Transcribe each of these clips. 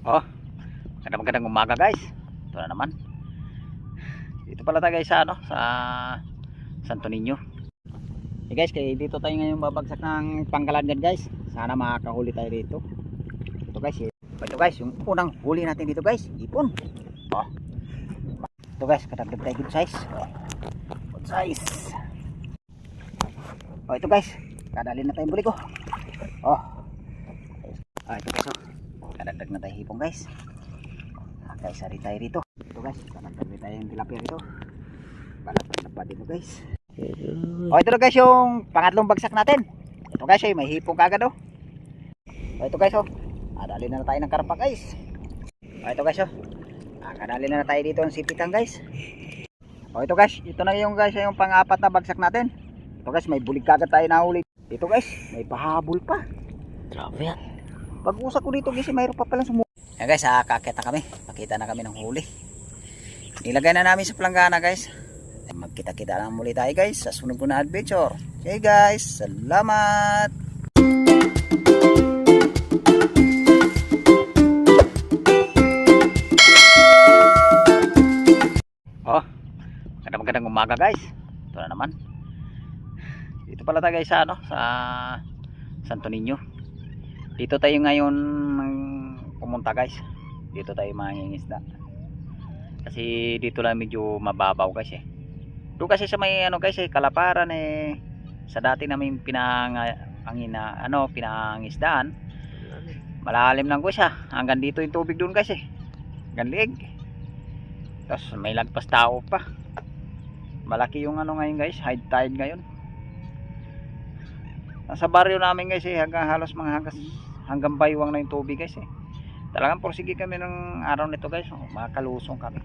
Oh, magandang umaga guys. Ito na naman. Dito pala tayo guys sa sa Santo Niño. Guys, kaya dito tayo ngayon babagsak ng pangkalangan guys. Sana makakahuli tayo dito. Ito guys, yung unang huli natin dito guys, ipon. Oh. Ito guys, kadagdag tayo good size. Good size. Oh, ito guys, kadali na tayong buli ko. Oh. Ito guys, kadagdag na tayo hipong guys. Guys, sari tayo dito. Ito guys, kadagdag tayo yung tilapia dito. Balapad na pa dito guys. Ito na guys yung pangatlong bagsak natin. Ito guys, may hipong kagad oh. Ito guys adali na tayo ng karpa guys. Ito guys kadali na tayo dito ng sipitan guys. Ito guys, ito na yung guys yung pang-apat na bagsak natin. Ito guys, may bulig kagad tayo nahuli. Ito guys, may pahabol pa. Grabe yan. Pag-usak ko dito guys, mayroon pa palang sumu. Yan guys, kakit na kami. Pakita na kami ng huli. Nilagay na namin sa planggana guys. Magkita-kita lang muli tayo guys sa sunod ko na adventure. Okay guys, salamat. Oh, magandang umaga guys. Ito na naman. Dito pala tayo guys sa sa Santo Niño. Dito tayo ngayon pumunta guys. Dito tayo mangingisda. Kasi dito lang medyo mababaw guys eh. Doon kasi sa may guys kalaparan sa dati namin pinangisdaan. Malalim lang guys hanggang dito yung tubig doon guys hanggang liig. Tapos may lagpas tao pa. Malaki yung ngayon guys, high tide ngayon. Sa baryo namin guys hanggang baywang na yung tubig guys Talagang porsige kami ng araw nito guys. Makalusong kami.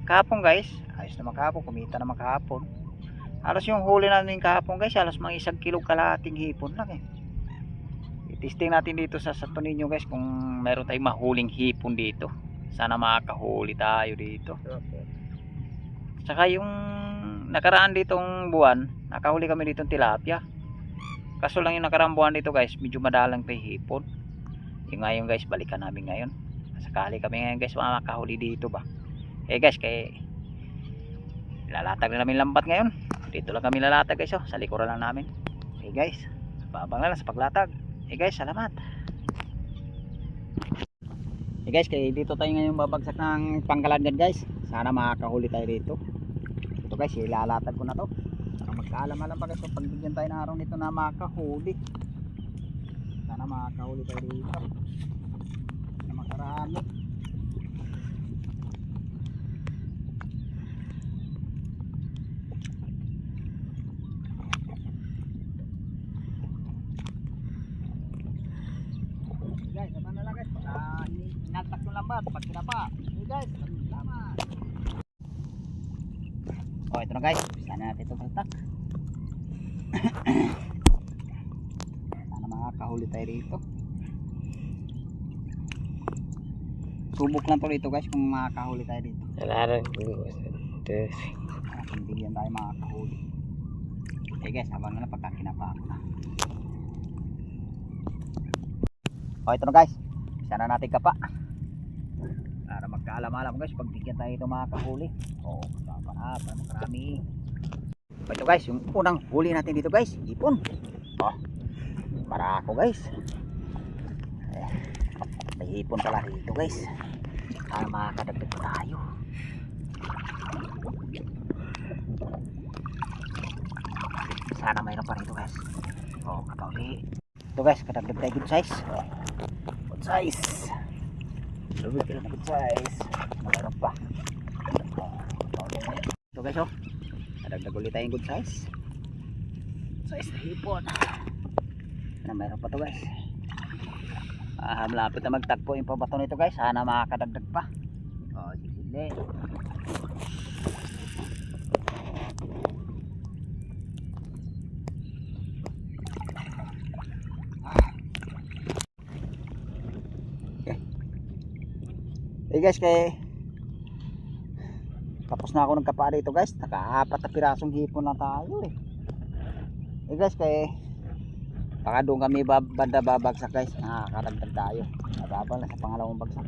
Kahapon guys, ayos naman kahapon, kumita naman kahapon. Halos yung huli natin kahapon guys, halos mga 1 kilo kalahating hipon lang I-testing natin dito sa Santo Niño guys kung meron tayong mahuling hipon dito. Sana makakahuli tayo dito. Saka yung nakaraan ditong buwan, nakahuli kami ditong tilapia. Kaso lang yung nakaraang buwan dito guys, medyo madalang pa hipon. Yung ngayon guys, balikan namin ngayon. Sakali kami ngayon guys makakahuli dito ba. Guys, lalatag na namin lambat ngayon. Dito lang kami lalatag guys sa likuran lang namin. Guys, babang na lang sa paglatag. Guys, salamat. Guys, dito tayo ngayon babagsak ng pangkalangan guys. Sana makakahuli tayo dito. Ito guys, ilalatag ko na to. Para magkaalam-alam pa guys pagbigyan tayo ng araw nito na makakahuli. Sana makakahuli tayo dito. Na makarami. Guys, sama na lang guys. Nagtak yung lambat pag kinapa. Guys, salamat. Ito na guys. Bisa na natin ito pagtak. Sana makakahuli tayo dito. Subok lang to dito guys kung makakahuli tayo dito. Kung bigyan tayo makakahuli. Guys, habang na pagka kinapa ako na. Ito na guys. Bisa na natin kapa. Para magkaalam-alam guys pagbigyan tayo ito makakahuli. Para makarami. Ito guys, yung unang huli natin dito guys, ipon. Para ako guys. May ipon pala dito guys. Para makakadagdag tayo. Sana mayroon pa rito guys. Kapauli. Ito guys, kadagdag tayo good size. Good size. Good size. Mayroon pa. Ito guys kadagdag ulit tayong good size. Size na hipon. Mayroon pa to guys. Malapit na magtagpo yung pabato nito guys. Sana makakadagdag pa. Sisili. Guys, tapos na ako nagkapa dito guys. Naka-4 na pirasong hipon lang tayo guys, Baka doon kami banda babagsak guys. Nakakadagdag tayo. Nababal na sa pangalawang bagsak.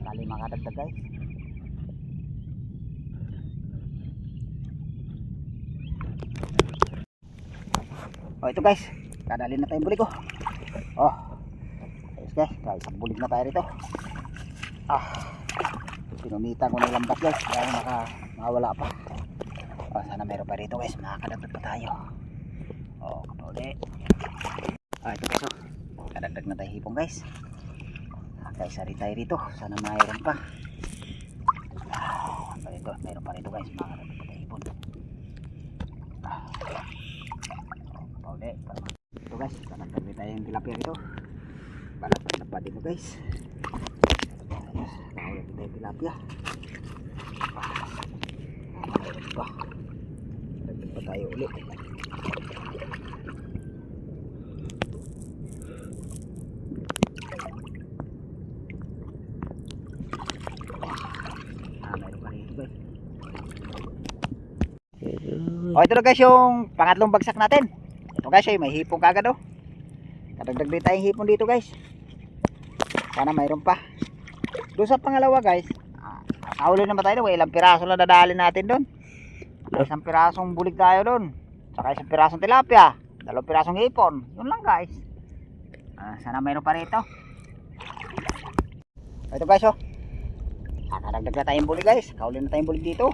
Kali makadagdag guys. Oh ito guys. Kadali na tayong bulig oh. Oh. Ayos guys. Isang bulig na tayo rito. Pinunita ko ng lambat guys. Kaya makawala pa. Sana meron pa rito guys. Makakadagdag pa tayo. Kapuli. Ito guys oh. Kadagdag na tayo hipong guys. Guys, sari tayo rito. Sana mayroon pa. Meron pa rito guys. Makakadagdag pa tayo hipon. Kapuli. Ito guys. Kadagdag na tayo yung tilapia rito. Balagdag na pa dito guys. Nakawala tayo tilapia. Mayroon pa. Kadagdag pa tayo ulit. Ito na guys yung pangatlong bagsak natin. Ito guys may hipong kagad oh. Kadagdag din tayong hipon dito guys. Sana mayroon pa. Doon sa pangalawa guys, nakahuli naman tayo doon. Ilang piraso lang dadalhin natin doon. Isang pirasong bulig tayo doon. Saka isang pirasong tilapia. 2 pirasong hipon. Yun lang guys. Sana mayroon pa rito. Ito guys oh. Nakadagdag na tayong bulig guys. Kahuli na tayong bulig dito.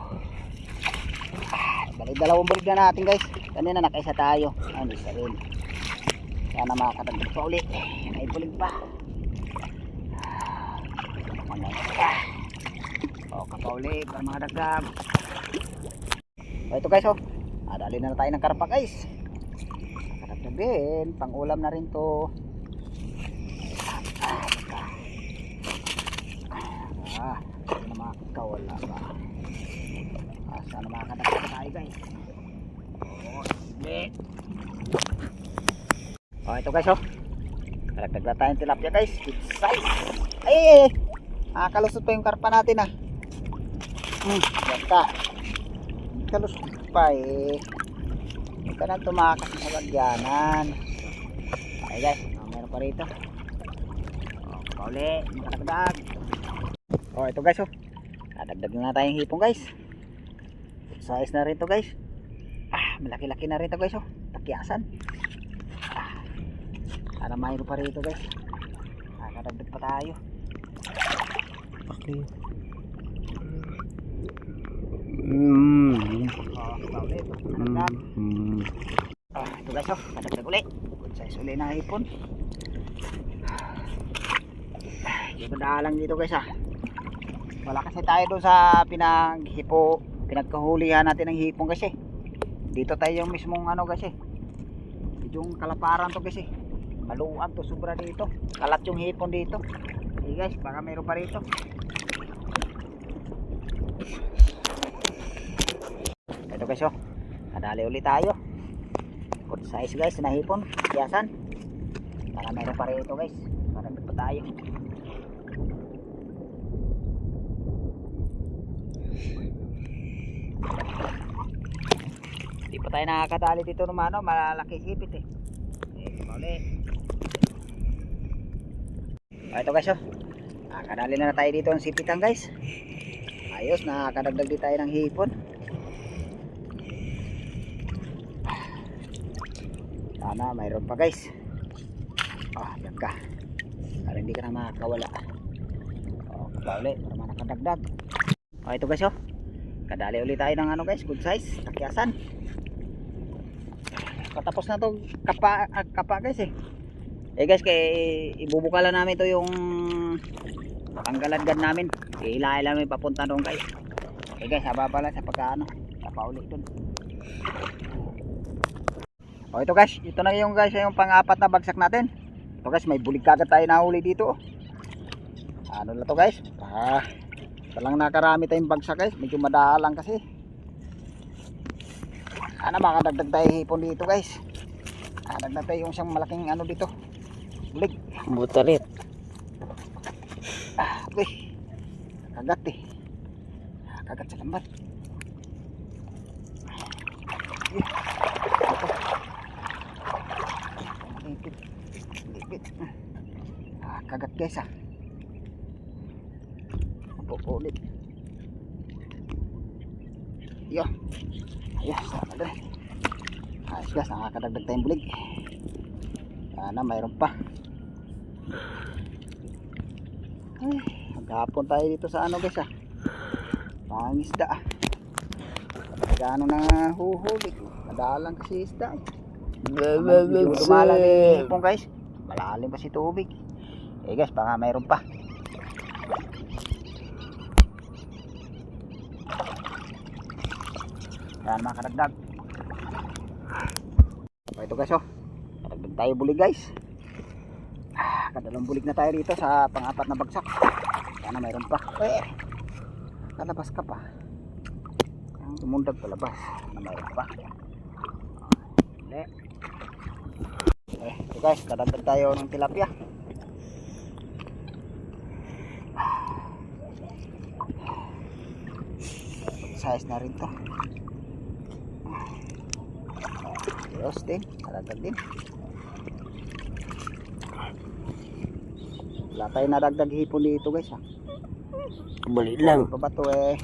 Balik 2 bulig na natin guys. Kanina nakaisa tayo. Ay isa rin. Sana makakadagdag pa ulit. May bulig pa. Kapauli para makadagdag. Ito guys oh. Dali na tayo ng karpa guys. Kadagdag din. Pang ulam na rin to. Sana makakawala ba. Sana makakadagdag tayo guys. Sige. Ito guys oh. Kadagdag na tayong tilapia guys. Big size. Ay. Kalusot pa yung karpa natin ah. Basta. Kalusot pa eh. Huwag ka nang tumakas sa lagyanan. Okay guys. Meron pa rito. Pauli. Makadagdag. Ito guys oh. Kadagdag na tayong hipong guys. Size na rin to guys. Malaki-laki na rin to guys oh. Takyasan. Sana mayroon pa rito guys. Kadagdag pa tayo. Okay. Ito guys oh. Kadagdag ulit. Good size ulit na hipon. Ibadalang dito guys ah. Wala kasi tayo doon sa pinagkahulihan natin ng hipon kasi. Dito tayo yung mismong ano kasi. Yung kalaparan to kasi. Maluwag to sobra dito. Kalat yung hipon dito. Okay guys, baka mayroon pa rito. Ito guys oh. Nadali ulit tayo. Good size guys na hipon. Kiyasan. Baka mayroon pa rito guys. Marami pa tayo. Hindi pa tayo nakakadali dito ng ano, malalaki sipit eh. Ulit. Ito guys oh. Nakakadali na tayo dito ng sipitan guys. Ayos, nakakadagdag din tayo ng hipon. Sana mayroon pa guys. Yan ka. Para hindi ka na makakawala. Ulit para makadagdag. Ito guys oh. Kadali ulit tayo ng ano guys, good size, takyasan. Patapos na to kapa guys eh. Guys, kay ibubukalan namin to yung tanggalan namin. Ilahin namin papunta doon guys. Guys, haba pala sa pagkaano. Kapa ulit doon. Ito guys, ito na yung guys yung pang-apat na bagsak natin. Ito guys, may bulig kagad tayo nahuli dito. Ano na to guys? Talang nakarami tayong bagsak guys. Medyo madalang kasi. Makadagdag tayo hipon dito guys. Dagdag tayo yung isang malaking ano dito. Bulig. Butalit. Okay. Kagat eh. Kagat sa lambat. Ito Kapit. Kagat guys ah. Ulit. Yo. Ayos, sama doon. Ayos guys, nakakadagdag tayong bulig. Sana mayroon pa. Ay, maghapon tayo dito sa ano guys ah. Pangisda ah. Gano'n na huhuli. Madalang kasi isda eh. Medyo dumalang yung hipon guys. Malalim pa si tubig. Eh guys, baka mayroon pa. Yan mga kadagdag. Ito guys oh. Kadagdag tayo bulig guys. Kadalawang bulig na tayo dito sa pang-apat na bagsak. Sana mayroon pa. Kalabas ka pa. Tumundag palabas. Na mayroon pa. Ito guys, kadagdag tayo ng tilapia. Size na rin to. Ayos din, kadagdag din. Wala tayo nadagdag hipon dito guys ha. Balik lang. Ano ba to eh?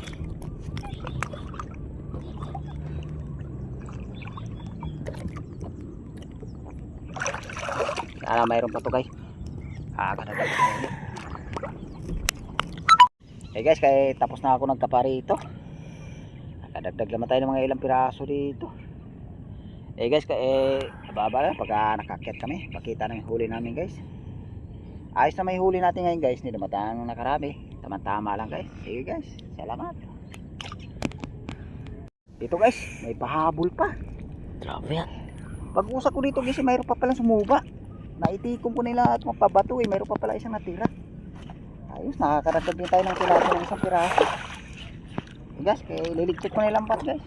Sana mayroon pa to guys. Kadagdag. Okay guys, kaya tapos na ako nagkapari ito. Kadagdag naman tayo ng mga ilang piraso dito. Guys, baba lang pagka nakakyat kami. Pakita na yung huli namin guys. Ayos na may huli natin ngayon guys. Hindi naman tayo nakarami. Tama-tama lang guys. Sige guys, salamat. Dito guys, may pahabol pa. Grabe yan. Pag-usap ko dito guys, mayroon pa palang sumuba. Naitikom ko nila at mapabato eh. Mayroon pa pala isang natira. Ayos, nakakaradag din tayo ng tilapia ng isang piraso. Guys, liligpit ko na lampas guys.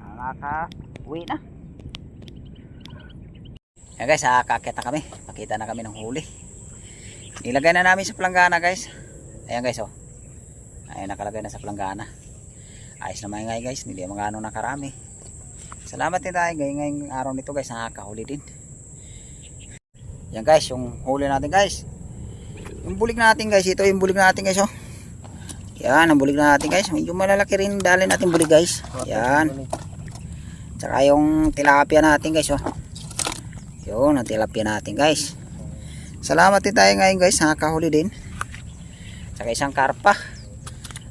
Nakaka-uwi na. Yan guys, kakakita kami. Pakita na kami ng huli. Nilagay na namin sa planggana guys. Ayan guys oh. Ayan, nakalagay na sa planggana. Ayos naman ngayon guys, hindi mga ano nakarami. Salamat din tayo ngayong araw nito guys, nakakahuli din. Yan guys, yung huli natin guys. Yung bulig natin guys, ito yung bulig natin guys oh. Yan, ang bulig natin guys. Medyo malalaki rin dali natin bulig guys. Yan. Tsaka yung tilapia natin guys oh. Yun, ang tilapia natin guys. Salamat din tayo ngayon guys, nakakahuli din. Tsaka isang karpa.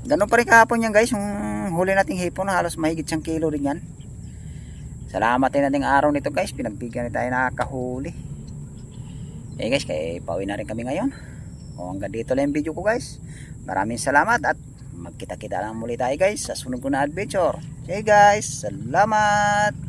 Ganun pa rin kahapon yan guys, yung huli nating hipon, halos mahigit 1 kilo din yan. Salamat din nating araw nito guys, pinagbigyan na tayo nakakahuli. Guys, kaya pauwi na rin kami ngayon. Hanggang dito lang yung video ko guys. Maraming salamat at magkita-kita lang muli tayo guys sa sunod ko na adventure. Okay guys, salamat.